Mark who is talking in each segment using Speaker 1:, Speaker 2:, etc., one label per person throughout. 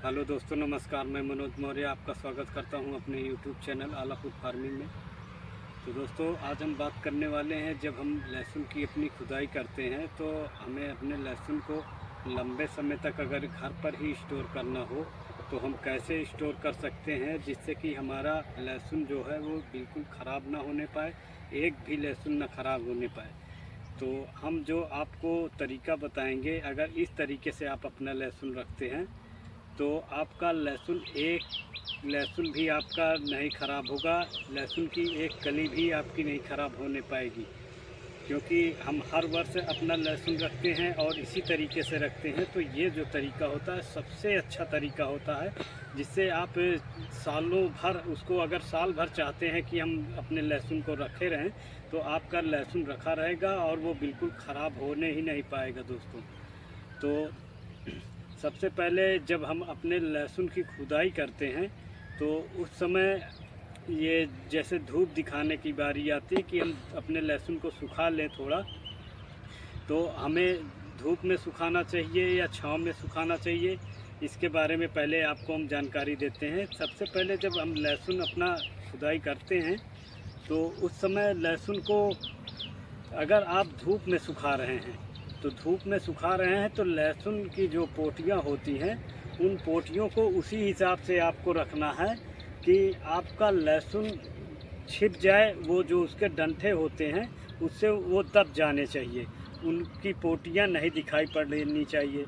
Speaker 1: Hello दोस्तों, नमस्कार। मैं मनोज मौर्य आपका स्वागत करता हूं अपने यूट्यूब चैनल आला फूड फार्मिंग में। तो दोस्तों, आज हम बात करने वाले हैं, जब हम लहसुन की अपनी खुदाई करते हैं तो हमें अपने लहसुन को लंबे समय तक अगर घर पर ही स्टोर करना हो तो हम कैसे स्टोर कर सकते हैं जिससे कि हमारा लहसुन जो है वो बिल्कुल ख़राब ना होने पाए, एक भी लहसुन ना ख़राब होने पाए। तो हम जो आपको तरीका बताएंगे, अगर इस तरीके से आप अपना लहसुन रखते हैं तो आपका लहसुन भी आपका नहीं ख़राब होगा, लहसुन की एक कली भी आपकी नहीं ख़राब होने पाएगी। क्योंकि हम हर वर्ष अपना लहसुन रखते हैं और इसी तरीके से रखते हैं, तो ये जो तरीका होता है सबसे अच्छा तरीका होता है, जिससे आप सालों भर उसको, अगर साल भर चाहते हैं कि हम अपने लहसुन को रखे रहें तो आपका लहसुन रखा रहेगा और वो बिल्कुल ख़राब होने ही नहीं पाएगा दोस्तों। तो सबसे पहले जब हम अपने लहसुन की खुदाई करते हैं तो उस समय ये जैसे धूप दिखाने की बारी आती है कि हम अपने लहसुन को सुखा लें थोड़ा, तो हमें धूप में सुखाना चाहिए या छांव में सुखाना चाहिए, इसके बारे में पहले आपको हम जानकारी देते हैं। सबसे पहले जब हम लहसुन अपना खुदाई करते हैं तो उस समय लहसुन को अगर आप धूप में सुखा रहे हैं तो धूप में सुखा रहे हैं तो लहसुन की जो पोटियाँ होती हैं उन पोटियों को उसी हिसाब से आपको रखना है कि आपका लहसुन छिप जाए, वो जो उसके डंठे होते हैं उससे वो दब जाने चाहिए, उनकी पोटियाँ नहीं दिखाई पड़नी चाहिए।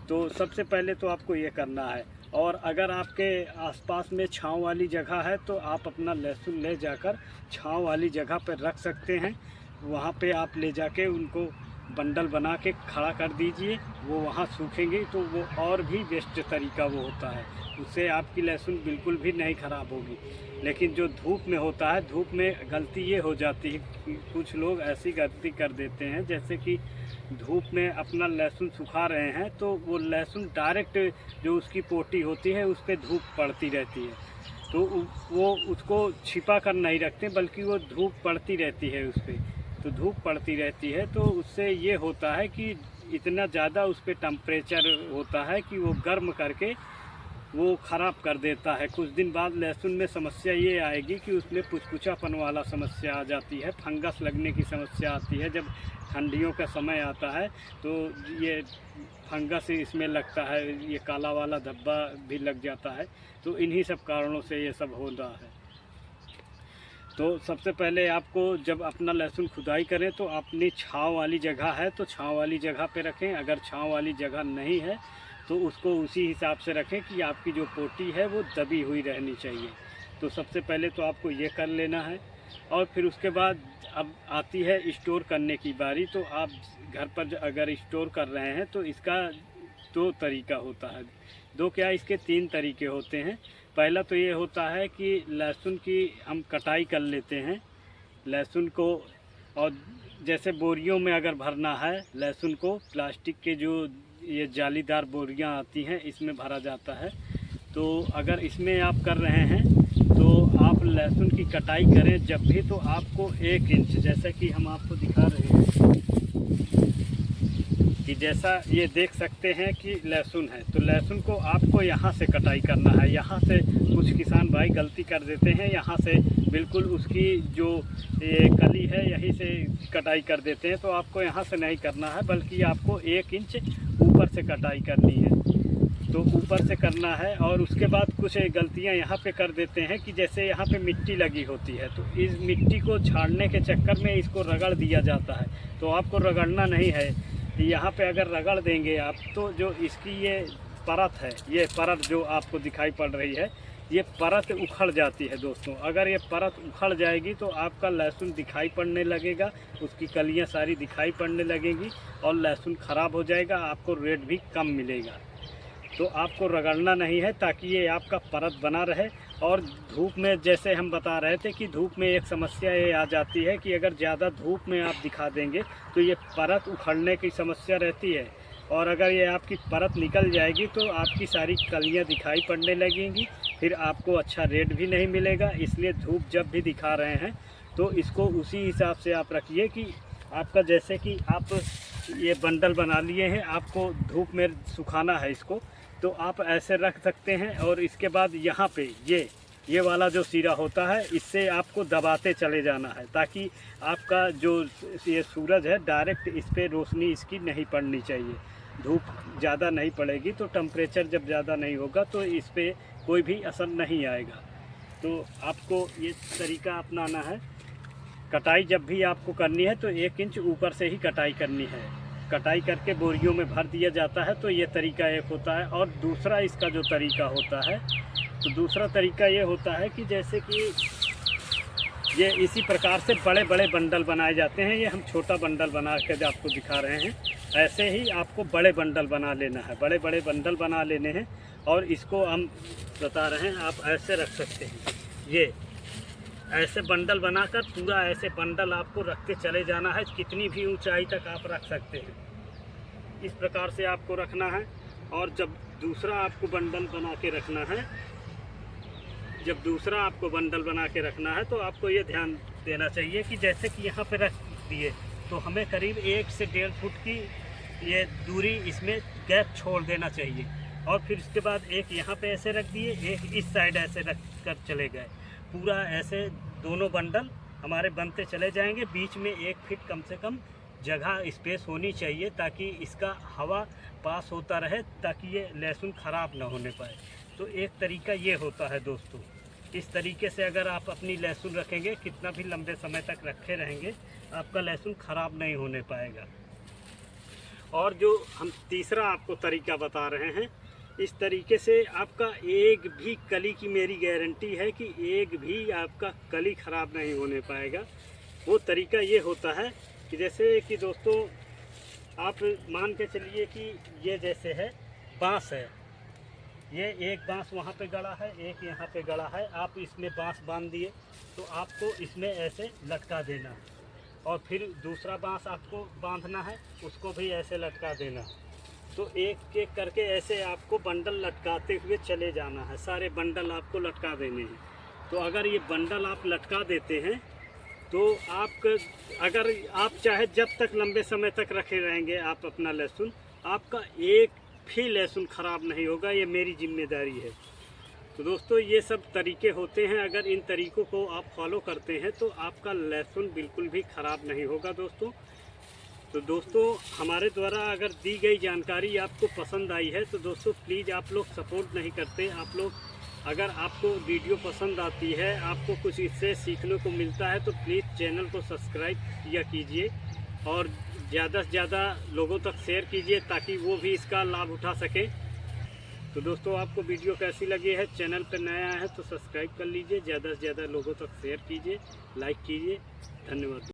Speaker 1: तो सबसे पहले तो आपको ये करना है। और अगर आपके आसपास में छांव वाली जगह है तो आप अपना लहसुन ले जाकर छांव वाली जगह पर रख सकते हैं। वहाँ पे आप ले जाके उनको बंडल बना के खड़ा कर दीजिए, वो वहाँ सूखेंगे तो वो और भी बेस्ट तरीका वो होता है, उससे आपकी लहसुन बिल्कुल भी नहीं ख़राब होगी। लेकिन जो धूप में होता है, धूप में गलती ये हो जाती है कि कुछ लोग ऐसी गलती कर देते हैं, जैसे कि धूप में अपना लहसुन सुखा रहे हैं तो वो लहसुन डायरेक्ट जो उसकी पोटी होती है उस पर धूप पड़ती रहती है, तो वो उसको छिपा कर नहीं रखते बल्कि वो धूप पड़ती रहती है उस पर। तो धूप पड़ती रहती है तो उससे ये होता है कि इतना ज़्यादा उस पर टेम्परेचर होता है कि वो गर्म करके वो ख़राब कर देता है। कुछ दिन बाद लहसुन में समस्या ये आएगी कि उसमें पुचपुचापन वाला समस्या आ जाती है, फंगस लगने की समस्या आती है। जब ठंडियों का समय आता है तो ये फंगस इसमें लगता है, ये काला वाला धब्बा भी लग जाता है। तो इन्हीं सब कारणों से ये सब हो रहा है। तो सबसे पहले आपको जब अपना लहसुन खुदाई करें तो अपनी छाँव वाली जगह है तो छाँव वाली जगह पे रखें, अगर छाँव वाली जगह नहीं है तो उसको उसी हिसाब से रखें कि आपकी जो पोटी है वो दबी हुई रहनी चाहिए। तो सबसे पहले तो आपको ये कर लेना है। और फिर उसके बाद अब आती है स्टोर करने की बारी। तो आप घर पर अगर स्टोर कर रहे हैं तो इसका दो तरीका होता है, दो क्या इसके तीन तरीके होते हैं। पहला तो ये होता है कि लहसुन की हम कटाई कर लेते हैं लहसुन को, और जैसे बोरियों में अगर भरना है लहसुन को, प्लास्टिक के जो ये जालीदार बोरियां आती हैं इसमें भरा जाता है। तो अगर इसमें आप कर रहे हैं तो आप लहसुन की कटाई करें जब भी तो आपको 1 इंच, जैसा कि हम आपको दिखा रहे हैं कि जैसा ये देख सकते हैं कि लहसुन है, तो लहसुन को आपको यहाँ से कटाई करना है। यहाँ से कुछ किसान भाई गलती कर देते हैं, यहाँ से बिल्कुल उसकी जो ये कली है यहीं से कटाई कर देते हैं। तो आपको यहाँ से नहीं करना है बल्कि आपको 1 इंच ऊपर से कटाई करनी है, तो ऊपर से करना है। और उसके बाद कुछ गलतियाँ यहाँ पे कर देते हैं कि जैसे यहाँ पे मिट्टी लगी होती है तो इस मिट्टी को झाड़ने के चक्कर में इसको रगड़ दिया जाता है। तो आपको रगड़ना नहीं है, यहाँ पे अगर रगड़ देंगे आप तो जो इसकी ये परत है, ये परत जो आपको दिखाई पड़ रही है, ये परत उखड़ जाती है दोस्तों। अगर ये परत उखड़ जाएगी तो आपका लहसुन दिखाई पड़ने लगेगा, उसकी कलियाँ सारी दिखाई पड़ने लगेंगी और लहसुन ख़राब हो जाएगा, आपको रेट भी कम मिलेगा। तो आपको रगड़ना नहीं है ताकि ये आपका परत बना रहे। और धूप में, जैसे हम बता रहे थे कि धूप में एक समस्या ये आ जाती है कि अगर ज़्यादा धूप में आप दिखा देंगे तो ये परत उखड़ने की समस्या रहती है, और अगर ये आपकी परत निकल जाएगी तो आपकी सारी कलियां दिखाई पड़ने लगेंगी, फिर आपको अच्छा रेट भी नहीं मिलेगा। इसलिए धूप जब भी दिखा रहे हैं तो इसको उसी हिसाब से आप रखिए कि आपका, जैसे कि आप ये बंडल बना लिए हैं, आपको धूप में सुखाना है इसको, तो आप ऐसे रख सकते हैं। और इसके बाद यहाँ पे ये वाला जो सिरा होता है, इससे आपको दबाते चले जाना है ताकि आपका जो ये सूरज है डायरेक्ट इस पर रोशनी इसकी नहीं पड़नी चाहिए। धूप ज़्यादा नहीं पड़ेगी तो टेम्परेचर जब ज़्यादा नहीं होगा तो इस पर कोई भी असर नहीं आएगा। तो आपको ये तरीका अपनाना है। कटाई जब भी आपको करनी है तो 1 इंच ऊपर से ही कटाई करनी है। कटाई करके बोरियों में भर दिया जाता है। तो ये तरीका एक होता है। और दूसरा इसका जो तरीका होता है, तो दूसरा तरीका ये होता है कि जैसे कि ये इसी प्रकार से बड़े बड़े बंडल बनाए जाते हैं। ये हम छोटा बंडल बना के आपको दिखा रहे हैं। ऐसे ही आपको बड़े बंडल बना लेना है, बड़े बड़े बंडल बना लेने हैं। और इसको हम बता रहे हैं, आप ऐसे रख सकते हैं। ये ऐसे बंडल बनाकर पूरा ऐसे बंडल आपको रखते चले जाना है। कितनी भी ऊंचाई तक आप रख सकते हैं। इस प्रकार से आपको रखना है। और जब दूसरा आपको बंडल बना के रखना है, तो आपको ये ध्यान देना चाहिए कि जैसे कि यहाँ पे रख दिए तो हमें करीब 1 से 1.5 फुट की ये दूरी इसमें गैप छोड़ देना चाहिए। और फिर उसके बाद एक यहाँ पे ऐसे रख दिए, एक इस साइड ऐसे रख कर चले गए। पूरा ऐसे दोनों बंडल हमारे बनते चले जाएंगे। बीच में 1 फीट कम से कम जगह स्पेस होनी चाहिए ताकि इसका हवा पास होता रहे, ताकि ये लहसुन ख़राब ना होने पाए। तो एक तरीका ये होता है दोस्तों। इस तरीके से अगर आप अपनी लहसुन रखेंगे, कितना भी लंबे समय तक रखे रहेंगे, आपका लहसुन ख़राब नहीं होने पाएगा। और जो हम तीसरा आपको तरीका बता रहे हैं, इस तरीके से आपका एक भी कली की मेरी गारंटी है कि एक भी आपका कली ख़राब नहीं होने पाएगा। वो तरीका ये होता है कि जैसे कि दोस्तों आप मान के चलिए कि ये जैसे है बांस है, ये एक बांस वहाँ पे गड़ा है, एक यहाँ पे गड़ा है। आप इसमें बांस बांध दिए तो आपको इसमें ऐसे लटका देना है। और फिर दूसरा बांस आपको बांधना है, उसको भी ऐसे लटका देना है। तो एक एक करके ऐसे आपको बंडल लटकाते हुए चले जाना है। सारे बंडल आपको लटका देने हैं। तो अगर ये बंडल आप लटका देते हैं तो अगर आप चाहे जब तक लंबे समय तक रखे रहेंगे आप अपना लहसुन, आपका एक भी लहसुन ख़राब नहीं होगा। ये मेरी जिम्मेदारी है। तो दोस्तों ये सब तरीके होते हैं। अगर इन तरीक़ों को आप फॉलो करते हैं तो आपका लहसुन बिल्कुल भी ख़राब नहीं होगा दोस्तों। तो दोस्तों हमारे द्वारा अगर दी गई जानकारी आपको पसंद आई है तो दोस्तों प्लीज़, आप लोग सपोर्ट नहीं करते। आप लोग अगर आपको वीडियो पसंद आती है, आपको कुछ इससे सीखने को मिलता है, तो प्लीज़ चैनल को सब्सक्राइब किया कीजिए और ज़्यादा से ज़्यादा लोगों तक शेयर कीजिए ताकि वो भी इसका लाभ उठा सकें। तो दोस्तों आपको वीडियो कैसी लगी है, चैनल पर नया है तो सब्सक्राइब कर लीजिए, ज़्यादा से ज़्यादा लोगों तक शेयर कीजिए, लाइक कीजिए। धन्यवाद।